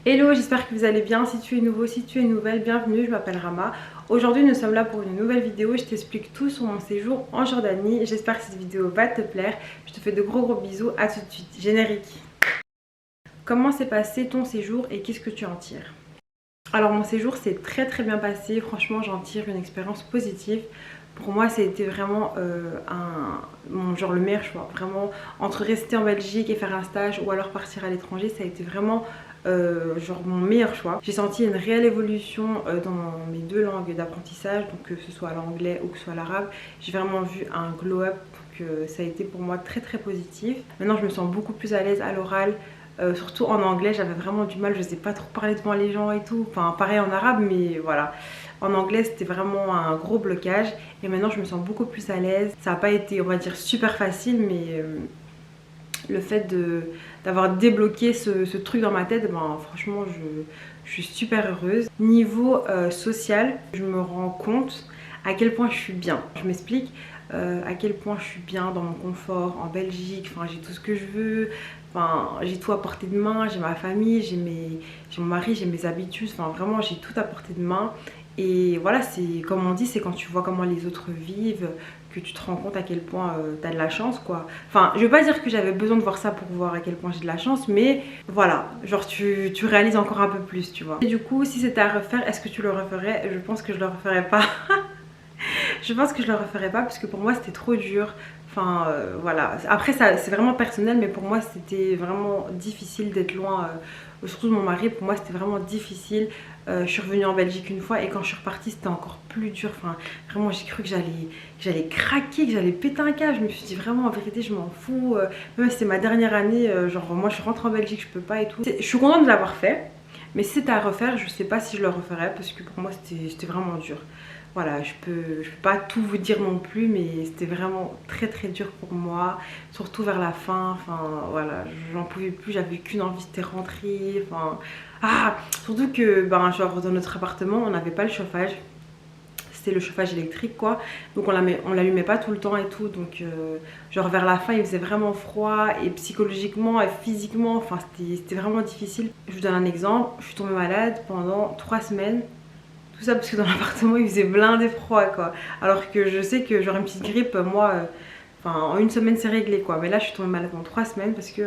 Hello, j'espère que vous allez bien. Si tu es nouveau, si tu es nouvelle, bienvenue, je m'appelle Rama. Aujourd'hui nous sommes là pour une nouvelle vidéo, je t'explique tout sur mon séjour en Jordanie. J'espère que cette vidéo va te plaire. Je te fais de gros bisous, à tout de suite. Générique. Comment s'est passé ton séjour et qu'est-ce que tu en tires? Alors mon séjour s'est très bien passé, franchement j'en tire une expérience positive. Pour moi ça a été vraiment genre le meilleur choix. Vraiment entre rester en Belgique et faire un stage ou alors partir à l'étranger, ça a été vraiment genre mon meilleur choix. J'ai senti une réelle évolution dans mes deux langues d'apprentissage, donc que ce soit l'anglais ou que ce soit l'arabe. J'ai vraiment vu un glow up, donc ça a été pour moi très positif. Maintenant je me sens beaucoup plus à l'aise à l'oral. Surtout en anglais, j'avais vraiment du mal, je sais pas trop parler devant les gens et tout. Enfin, pareil en arabe, mais voilà. En anglais, c'était vraiment un gros blocage. Et maintenant, je me sens beaucoup plus à l'aise. Ça n'a pas été, on va dire, super facile, mais le fait d'avoir débloqué ce truc dans ma tête, ben, franchement, je suis super heureuse. Niveau social, je me rends compte à quel point je suis bien. Je m'explique. À quel point je suis bien dans mon confort en Belgique, enfin j'ai tout ce que je veux, enfin j'ai tout à portée de main, j'ai ma famille, j'ai mon mari, j'ai mes habitudes, enfin vraiment j'ai tout à portée de main. Et voilà, c'est comme on dit, c'est quand tu vois comment les autres vivent que tu te rends compte à quel point t'as de la chance quoi. Enfin je veux pas dire que j'avais besoin de voir ça pour voir à quel point j'ai de la chance, mais voilà, genre tu réalises encore un peu plus, tu vois. Et du coup si c'était à refaire, est-ce que tu le referais? Je pense que je le referais pas. Je pense que je le referais pas parce que pour moi c'était trop dur. Enfin voilà. Après ça c'est vraiment personnel, mais pour moi c'était vraiment difficile d'être loin. Surtout de mon mari, pour moi c'était vraiment difficile. Je suis revenue en Belgique une fois et quand je suis repartie c'était encore plus dur. Enfin vraiment j'ai cru que j'allais craquer, que j'allais péter un câble. Je me suis dit vraiment en vérité je m'en fous. Même si c'était ma dernière année, genre moi je suis rentrée en Belgique, je peux pas et tout. Je suis contente de l'avoir fait. Mais si c'était à refaire, je sais pas si je le referais parce que pour moi c'était vraiment dur. Voilà, je peux pas tout vous dire non plus, mais c'était vraiment très dur pour moi, surtout vers la fin. Enfin voilà, j'en pouvais plus, j'avais qu'une envie, c'était rentrer. Enfin surtout que ben genre dans notre appartement on n'avait pas le chauffage, c'était le chauffage électrique quoi, donc on l'allumait pas tout le temps et tout, donc genre vers la fin il faisait vraiment froid et psychologiquement et physiquement, enfin c'était vraiment difficile. Je vous donne un exemple, je suis tombée malade pendant 3 semaines. Tout ça parce que dans l'appartement il faisait blindé froid quoi. Alors que je sais que j'aurais une petite grippe, moi, enfin en une semaine c'est réglé quoi. Mais là je suis tombée malade pendant 3 semaines parce que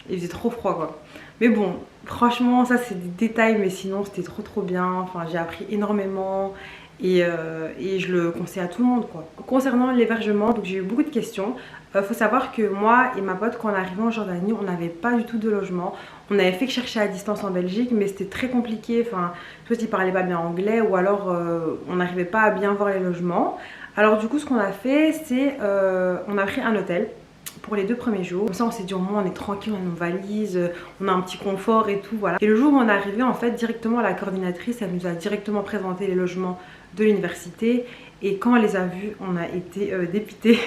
il faisait trop froid quoi. Mais bon, franchement ça c'est des détails, mais sinon c'était trop bien. Enfin j'ai appris énormément et je le conseille à tout le monde quoi. Concernant l'hébergement, donc j'ai eu beaucoup de questions. Faut savoir que moi et ma pote quand on est arrivé en Jordanie, on n'avait pas du tout de logement. On avait fait que chercher à distance en Belgique, mais c'était très compliqué. Enfin, soit ils parlaient pas bien anglais ou alors on n'arrivait pas à bien voir les logements. Alors du coup ce qu'on a fait c'est on a pris un hôtel pour les 2 premiers jours. Comme ça on s'est dit au moins on est tranquille, on a nos valises, on a un petit confort et tout, voilà. Et le jour où on est arrivé, en fait directement la coordinatrice elle nous a directement présenté les logements de l'université et quand on les a vus on a été dépités.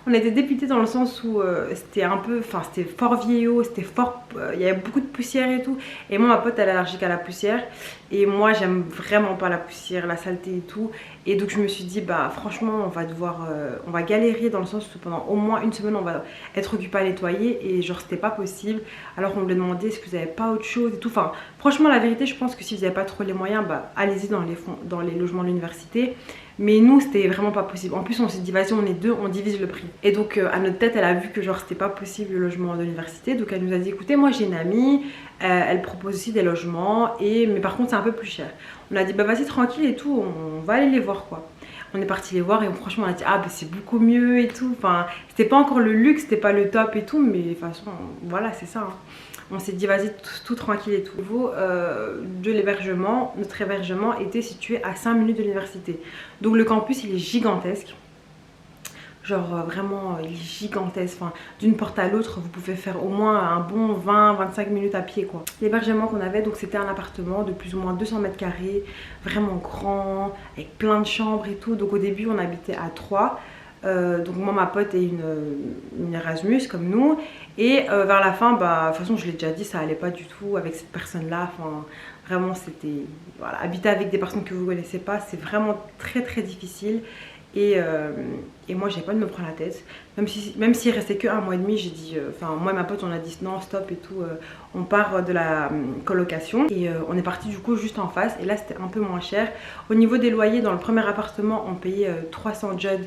On était dépités dans le sens où c'était un peu, enfin c'était fort vieillot, c'était fort, il y avait beaucoup de poussière et tout. Et moi ma pote elle est allergique à la poussière et moi j'aime vraiment pas la poussière, la saleté et tout. Et donc je me suis dit bah franchement on va devoir, on va galérer dans le sens où pendant au moins une semaine on va être occupé à nettoyer et genre c'était pas possible. Alors on me demandait est-ce que vous avez pas autre chose et tout. Enfin franchement la vérité je pense que si vous n'avez pas trop les moyens, bah allez-y dans les logements de l'université. Mais nous c'était vraiment pas possible. En plus on s'est dit vas-y on est deux, on divise le prix. Et donc à notre tête elle a vu que genre c'était pas possible le logement de l'université. Donc elle nous a dit écoutez moi j'ai une amie, elle propose aussi des logements mais par contre c'est un peu plus cher. On a dit bah vas-y tranquille et tout, on va aller les voir quoi. On est parti les voir et franchement on a dit ah bah c'est beaucoup mieux et tout. Enfin c'était pas encore le luxe, c'était pas le top et tout, mais de toute façon voilà c'est ça hein. On s'est dit vas-y tout tranquille et tout. Au niveau de l'hébergement, notre hébergement était situé à 5 minutes de l'université. Donc le campus il est gigantesque. Genre vraiment il est gigantesque. Enfin, d'une porte à l'autre vous pouvez faire au moins un bon 20-25 minutes à pied quoi. L'hébergement qu'on avait donc c'était un appartement de plus ou moins 200 mètres carrés, vraiment grand, avec plein de chambres et tout. Donc au début on habitait à 3. Donc moi ma pote est une Erasmus comme nous et vers la fin bah de toute façon je l'ai déjà dit ça allait pas du tout avec cette personne là, enfin vraiment c'était voilà, habiter avec des personnes que vous connaissez pas c'est vraiment très difficile Et moi j'ai pas de me prendre la tête, même s'il restait que 1 mois et demi. J'ai dit, enfin moi et ma pote on a dit non stop et tout, on part de la colocation et on est parti du coup juste en face et là c'était un peu moins cher. Au niveau des loyers, dans le premier appartement on payait 300 jud,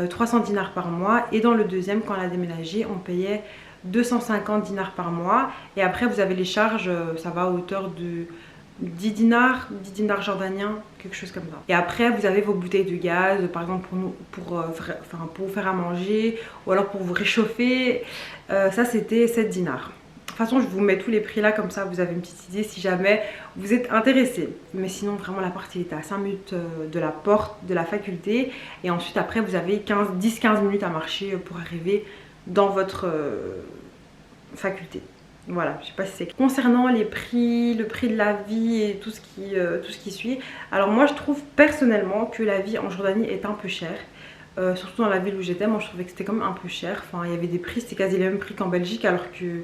300 dinars par mois, et dans le deuxième quand on a déménagé on payait 250 dinars par mois. Et après vous avez les charges, ça va à hauteur de 10 dinars jordaniens, quelque chose comme ça. Et après vous avez vos bouteilles de gaz, par exemple pour vous faire à manger ou alors pour vous réchauffer, ça c'était 7 dinars. De toute façon je vous mets tous les prix là, comme ça vous avez une petite idée si jamais vous êtes intéressé. Mais sinon vraiment l'appart il était à 5 minutes de la porte de la faculté, et ensuite après vous avez 10-15 minutes à marcher pour arriver dans votre faculté. Voilà, je sais pas si c'est... Concernant les prix, le prix de la vie et tout ce qui suit, alors moi je trouve personnellement que la vie en Jordanie est un peu chère. Surtout dans la ville où j'étais, moi je trouvais que c'était quand même un peu cher. Enfin il y avait des prix, c'était quasi les mêmes prix qu'en Belgique, alors que...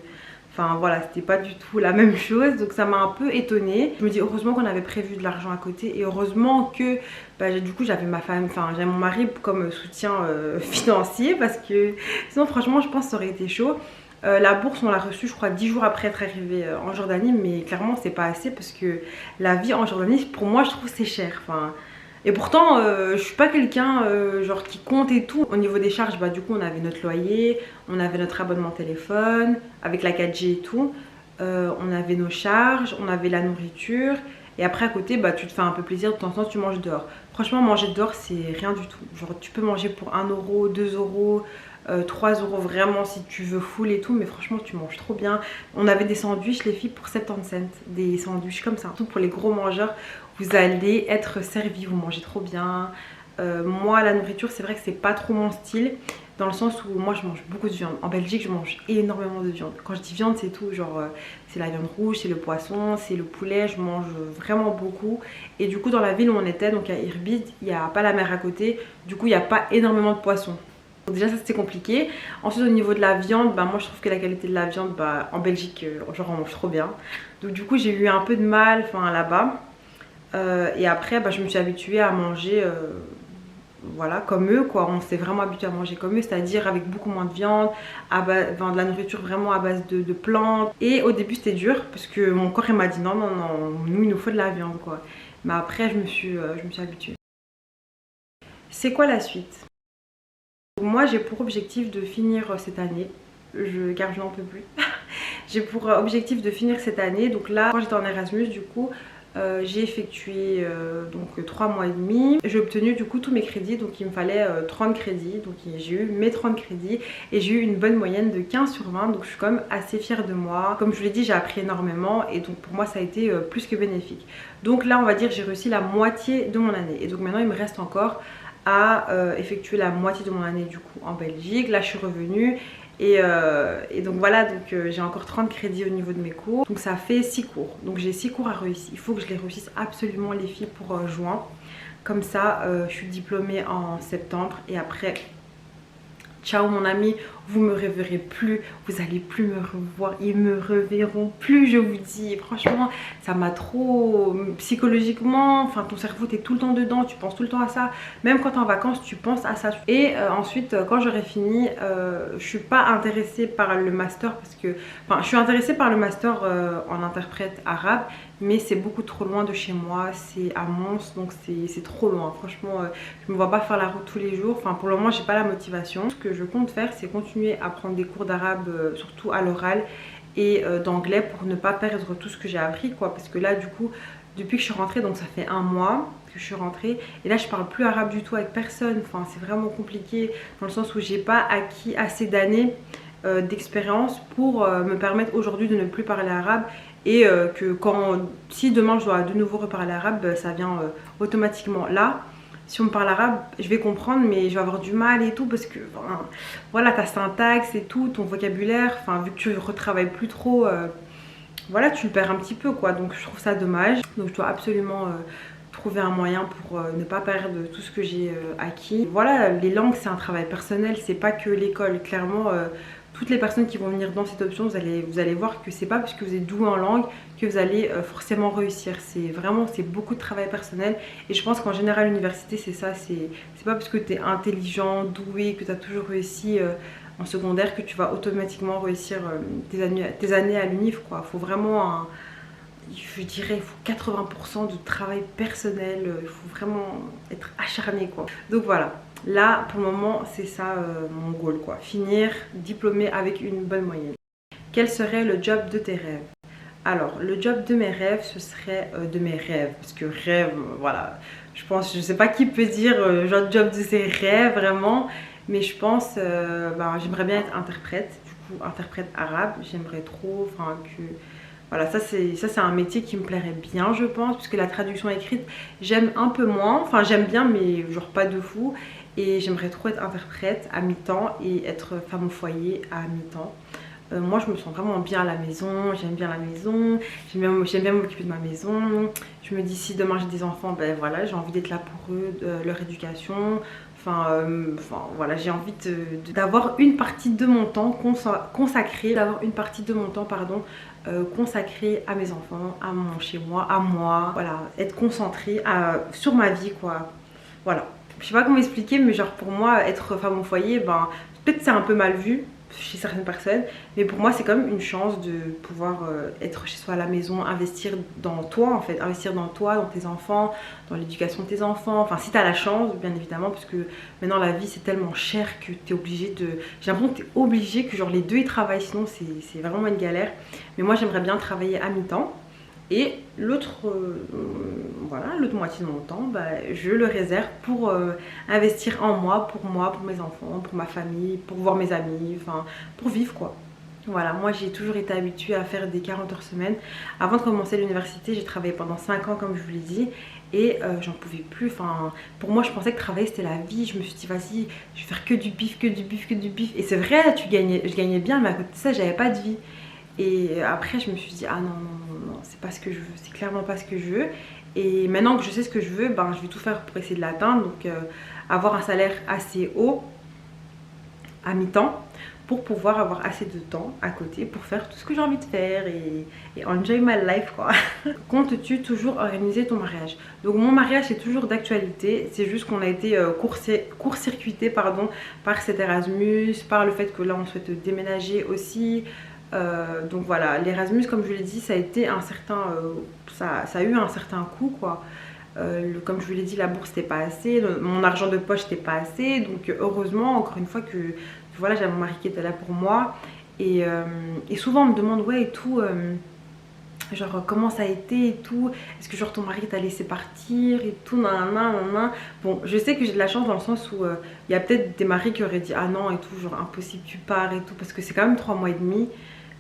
Enfin voilà, c'était pas du tout la même chose, donc ça m'a un peu étonnée. Je me dis heureusement qu'on avait prévu de l'argent à côté, et heureusement que du coup j'avais ma femme, enfin j'avais mon mari comme soutien financier, parce que sinon franchement je pense que ça aurait été chaud. La bourse on l'a reçue je crois 10 jours après être arrivée en Jordanie, mais clairement c'est pas assez parce que la vie en Jordanie pour moi je trouve c'est cher. Enfin, et pourtant je suis pas quelqu'un genre qui compte et tout. Au niveau des charges, du coup on avait notre loyer, on avait notre abonnement téléphone avec la 4G et tout, on avait nos charges, on avait la nourriture, et après à côté tu te fais un peu plaisir, de temps en temps tu manges dehors. Franchement manger dehors c'est rien du tout, genre tu peux manger pour 1 euro, 2 euros, 3 euros vraiment si tu veux full et tout, mais franchement tu manges trop bien. On avait des sandwichs les filles pour 70 cents, des sandwichs comme ça, tout pour les gros mangeurs. Vous allez être servi, vous mangez trop bien. Moi la nourriture c'est vrai que c'est pas trop mon style, dans le sens où moi je mange beaucoup de viande. En Belgique je mange énormément de viande. Quand je dis viande c'est tout, genre c'est la viande rouge, c'est le poisson, c'est le poulet, je mange vraiment beaucoup. Et du coup dans la ville où on était, donc à Irbid, il n'y a pas la mer à côté, du coup il n'y a pas énormément de poissons. Donc déjà ça c'était compliqué. Ensuite au niveau de la viande, moi je trouve que la qualité de la viande en Belgique, genre on mange trop bien. Donc du coup j'ai eu un peu de mal là-bas. Et après je me suis habituée à manger voilà comme eux quoi. On s'est vraiment habitué à manger comme eux, c'est-à-dire avec beaucoup moins de viande, de la nourriture vraiment à base de plantes. Et au début c'était dur parce que mon corps il m'a dit non non non, nous il nous faut de la viande quoi. Mais après je me suis habituée. C'est quoi la suite? Moi j'ai pour objectif de finir cette année, car je n'en peux plus. J'ai pour objectif de finir cette année. Donc là quand j'étais en Erasmus du coup j'ai effectué donc 3 mois et demi. J'ai obtenu du coup tous mes crédits, donc il me fallait 30 crédits. Donc j'ai eu mes 30 crédits et j'ai eu une bonne moyenne de 15 sur 20. Donc je suis quand même assez fière de moi. Comme je vous l'ai dit, j'ai appris énormément et donc pour moi ça a été plus que bénéfique. Donc là on va dire j'ai réussi la moitié de mon année. Et donc maintenant il me reste encore à effectuer la moitié de mon année du coup en Belgique. Là je suis revenue. Et donc voilà, donc j'ai encore 30 crédits au niveau de mes cours. Donc ça fait 6 cours. Donc j'ai 6 cours à réussir. Il faut que je les réussisse absolument les filles pour juin. Comme ça je suis diplômée en septembre. Et après, ciao mon ami, vous me reverrez plus, vous allez plus me revoir, ils me reverront plus, je vous dis. Franchement ça m'a trop psychologiquement, enfin ton cerveau t'es tout le temps dedans, tu penses tout le temps à ça, même quand t'es en vacances tu penses à ça. Et ensuite quand j'aurai fini, je suis pas intéressée par le master parce que, enfin je suis intéressée par le master en interprète arabe, mais c'est beaucoup trop loin de chez moi, c'est à Mons, donc c'est trop loin. Franchement je me vois pas faire la route tous les jours, enfin pour le moment j'ai pas la motivation. Ce que je compte faire c'est continuer à prendre des cours d'arabe, surtout à l'oral, et d'anglais, pour ne pas perdre tout ce que j'ai appris quoi. Parce que là du coup depuis que je suis rentrée, donc ça fait 1 mois que je suis rentrée, et là je parle plus arabe du tout avec personne. Enfin c'est vraiment compliqué dans le sens où j'ai pas acquis assez d'années d'expérience pour me permettre aujourd'hui de ne plus parler arabe. Et que si demain je dois de nouveau reparler arabe, ça vient automatiquement. Là si on me parle arabe je vais comprendre, mais je vais avoir du mal et tout, parce que voilà ta syntaxe et tout, ton vocabulaire, enfin vu que tu retravailles plus trop, voilà tu le perds un petit peu quoi. Donc je trouve ça dommage. Donc je dois absolument trouver un moyen pour ne pas perdre tout ce que j'ai acquis. Voilà, les langues c'est un travail personnel, c'est pas que l'école. Clairement toutes les personnes qui vont venir dans cette option, vous allez voir que c'est pas parce que vous êtes doué en langue que vous allez forcément réussir. C'est beaucoup de travail personnel. Et je pense qu'en général, l'université, c'est ça. C'est pas parce que tu es intelligent, doué, que tu as toujours réussi en secondaire que tu vas automatiquement réussir tes années à l'UNIF, quoi. Faut vraiment je dirais, il faut 80% de travail personnel, il faut vraiment être acharné, quoi. Donc voilà, là pour le moment c'est ça mon goal, quoi. Finir diplômé avec une bonne moyenne. Quel serait le job de tes rêves? Alors le job de mes rêves, ce serait de mes rêves, parce que rêve, voilà, je sais pas qui peut dire genre job de ses rêves vraiment, mais je pense j'aimerais bien être interprète, du coup interprète arabe. J'aimerais trop, enfin que voilà, ça c'est un métier qui me plairait bien, je pense, parce que la traduction écrite, j'aime un peu moins. Enfin, j'aime bien, mais genre pas de fou. Et j'aimerais trop être interprète à mi-temps et être femme au foyer à mi-temps. Moi, je me sens vraiment bien à la maison, j'aime bien la maison, j'aime bien m'occuper de ma maison. Je me dis, si demain j'ai des enfants, ben voilà, j'ai envie d'être là pour eux, de leur éducation. Enfin voilà, j'ai envie d'avoir une partie de mon temps consacrée, consacrée à mes enfants, à mon chez moi, à moi, voilà, être concentrée sur ma vie, quoi. Voilà, je sais pas comment expliquer, mais genre pour moi être femme au foyer, ben peut-être c'est un peu mal vu chez certaines personnes, mais pour moi c'est quand même une chance de pouvoir être chez soi à la maison, investir dans toi en fait, investir dans toi, dans tes enfants, dans l'éducation de tes enfants, enfin si tu as la chance bien évidemment, parce que maintenant la vie c'est tellement cher que tu es obligé de, j'ai l'impression que tu es obligé que genre les deux ils travaillent, sinon c'est vraiment une galère. Mais moi j'aimerais bien travailler à mi-temps. Et l'autre voilà, l'autre moitié de mon temps, je le réserve pour investir en moi, pour mes enfants, pour ma famille, pour voir mes amis, enfin pour vivre, quoi. Voilà, moi j'ai toujours été habituée à faire des 40 heures semaine. Avant de commencer l'université, j'ai travaillé pendant 5 ans comme je vous l'ai dit. Et j'en pouvais plus, enfin pour moi je pensais que travailler c'était la vie. Je me suis dit vas-y, je vais faire que du bif, que du bif, que du bif. Et c'est vrai, je gagnais bien, mais à côté de ça j'avais pas de vie. Et après je me suis dit ah non, c'est pas ce que je veux, c'est clairement pas ce que je veux. Et maintenant que je sais ce que je veux, je vais tout faire pour essayer de l'atteindre. Donc avoir un salaire assez haut à mi-temps pour pouvoir avoir assez de temps à côté pour faire tout ce que j'ai envie de faire et enjoy my life, quoi. Comptes-tu toujours organiser ton mariage? Donc mon mariage est toujours d'actualité, c'est juste qu'on a été court-circuité par cet Erasmus, par le fait que là on souhaite déménager aussi. Donc voilà, l'Erasmus comme je l'ai dit, ça a été ça a eu un certain coût, quoi. Comme je vous l'ai dit, la bourse n'était pas assez, mon argent de poche n'était pas assez. Donc heureusement encore une fois que voilà, j'avais mon mari qui était là pour moi. Et souvent on me demande ouais et tout, genre comment ça a été et tout, est-ce que genre ton mari t'a laissé partir et tout, nan. Bon, je sais que j'ai de la chance dans le sens où il y a peut-être des maris qui auraient dit ah non et tout, genre impossible tu pars et tout, parce que c'est quand même 3 mois et demi.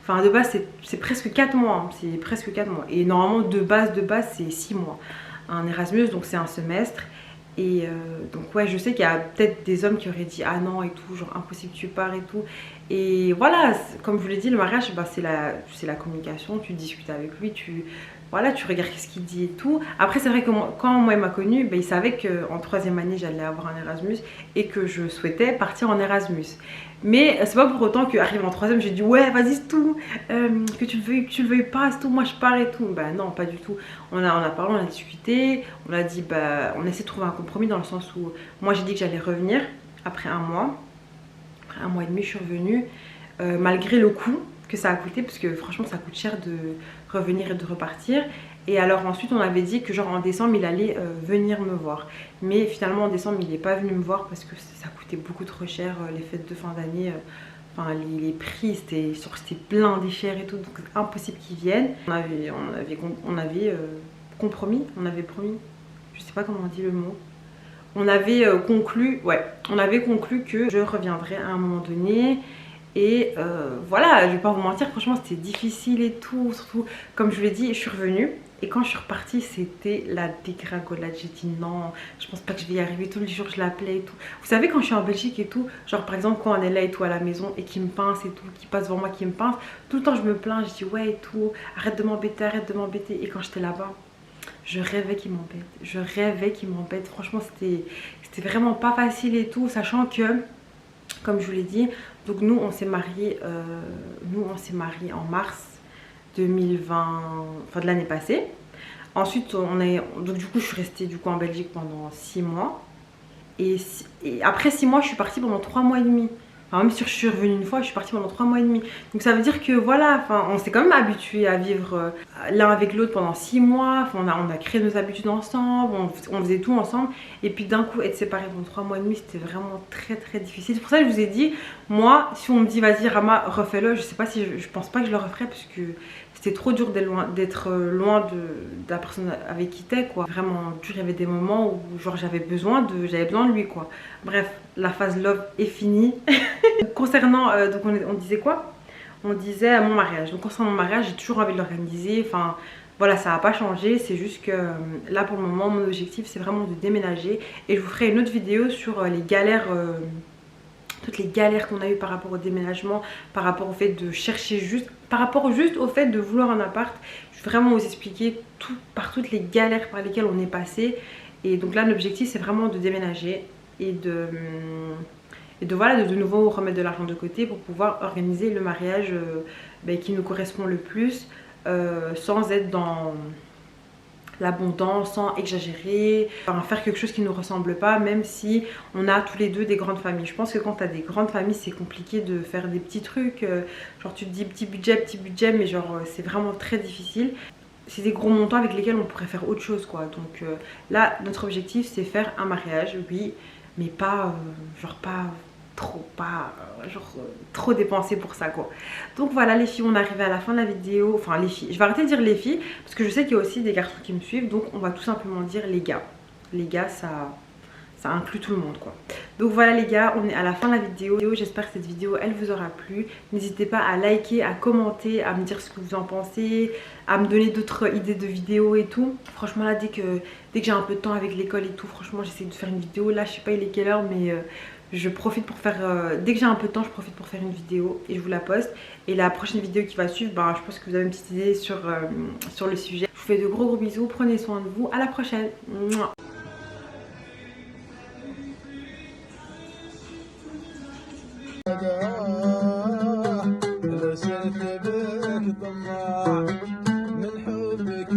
Enfin de base c'est presque 4 mois, hein. C'est presque 4 mois. Et normalement de base c'est 6 mois. Un Erasmus, donc c'est un semestre. Et donc ouais, je sais qu'il y a peut-être des hommes qui auraient dit ah non et tout, genre impossible tu pars et tout. Et voilà, comme je vous l'ai dit, le mariage c'est la communication, tu discutes avec lui, voilà, tu regardes ce qu'il dit et tout. Après c'est vrai que quand moi il m'a connue, il savait qu'en 3e année j'allais avoir un Erasmus et que je souhaitais partir en Erasmus. Mais c'est pas pour autant qu'arrive en 3e j'ai dit ouais vas-y c'est tout, que tu le veuilles pas, c'est tout, moi je pars et tout. Non, pas du tout. On a parlé, on a discuté, on a dit on essaie de trouver un compromis dans le sens où moi j'ai dit que j'allais revenir après 1 mois. Après 1 mois et demi je suis revenue, malgré le coût que ça a coûté, parce que franchement ça coûte cher de revenir et de repartir. Et alors ensuite on avait dit que genre en décembre il allait venir me voir. Mais finalement en décembre il n'est pas venu me voir parce que ça coûtait beaucoup trop cher, les fêtes de fin d'année. Enfin les prix c'était blindé cher et tout, donc impossible qu'ils viennent. On avait compromis, on avait promis, je sais pas comment on dit le mot. On avait conclu que je reviendrai à un moment donné. Et voilà, je vais pas vous mentir, franchement c'était difficile et tout, surtout comme je vous l'ai dit, je suis revenue. Et quand je suis repartie, c'était la dégringolade. J'ai dit non, je pense pas que je vais y arriver. Tous les jours, je l'appelais et tout. Vous savez, quand je suis en Belgique et tout, genre par exemple, quand on est là et tout à la maison et qu'il me pince et tout, qu'il passe devant moi, qu'il me pince, tout le temps je me plains, je dis ouais et tout, arrête de m'embêter, arrête de m'embêter. Et quand j'étais là-bas, je rêvais qu'il m'embête. Je rêvais qu'il m'embête. Franchement, c'était vraiment pas facile et tout, sachant que, comme je vous l'ai dit, Donc nous on s'est mariés en mars 2020, enfin de l'année passée. Ensuite donc du coup je suis restée du coup en Belgique pendant 6 mois. Et après 6 mois je suis partie pendant 3 mois et demi. Enfin, même si je suis revenue une fois, je suis partie pendant 3 mois et demi. Donc ça veut dire que voilà, enfin, on s'est quand même habitué à vivre l'un avec l'autre pendant 6 mois. Enfin, on a créé nos habitudes ensemble, on faisait tout ensemble. Et puis d'un coup être séparés pendant 3 mois et demi, c'était vraiment très très difficile. C'est pour ça que je vous ai dit, moi si on me dit vas-y Rama refais-le, je sais pas si je pense pas que je le referai parce que c'était trop dur d'être loin de la personne avec qui t'es quoi. Vraiment dur, il y avait des moments où genre j'avais besoin de lui quoi. Bref, la phase love est finie. Concernant, donc on disait quoi? On disait mon mariage. Donc concernant mon mariage, j'ai toujours envie de l'organiser. Enfin voilà, ça n'a pas changé. C'est juste que là pour le moment, mon objectif c'est vraiment de déménager. Et je vous ferai une autre vidéo sur les galères... toutes les galères qu'on a eues par rapport au déménagement, par rapport au fait de chercher par rapport juste au fait de vouloir un appart. Je vais vraiment vous expliquer toutes les galères par lesquelles on est passé. Et donc là l'objectif c'est vraiment de déménager et voilà, de nouveau remettre de l'argent de côté pour pouvoir organiser le mariage qui nous correspond le plus, sans être dans l'abondance, sans exagérer, enfin, faire quelque chose qui ne nous ressemble pas, même si on a tous les deux des grandes familles. Je pense que quand tu as des grandes familles, c'est compliqué de faire des petits trucs, genre tu te dis petit budget, mais genre c'est vraiment très difficile. C'est des gros montants avec lesquels on pourrait faire autre chose quoi. Donc là, notre objectif c'est faire un mariage, oui, mais pas, trop dépensé pour ça quoi. Donc voilà les filles, on est arrivé à la fin de la vidéo. Enfin les filles, je vais arrêter de dire les filles parce que je sais qu'il y a aussi des garçons qui me suivent. Donc on va tout simplement dire les gars. Les gars ça inclut tout le monde quoi. Donc voilà les gars, on est à la fin de la vidéo. J'espère que cette vidéo elle vous aura plu. N'hésitez pas à liker, à commenter, à me dire ce que vous en pensez, à me donner d'autres idées de vidéos et tout. Franchement là dès que j'ai un peu de temps avec l'école et tout, franchement j'essaie de faire une vidéo. Là je sais pas il est quelle heure mais je profite pour faire, dès que j'ai un peu de temps je profite pour faire une vidéo et je vous la poste. Et la prochaine vidéo qui va suivre, je pense que vous avez une petite idée sur le sujet. Je vous fais de gros bisous, prenez soin de vous, à la prochaine. Mouah. لو سرت بك طماع من حبك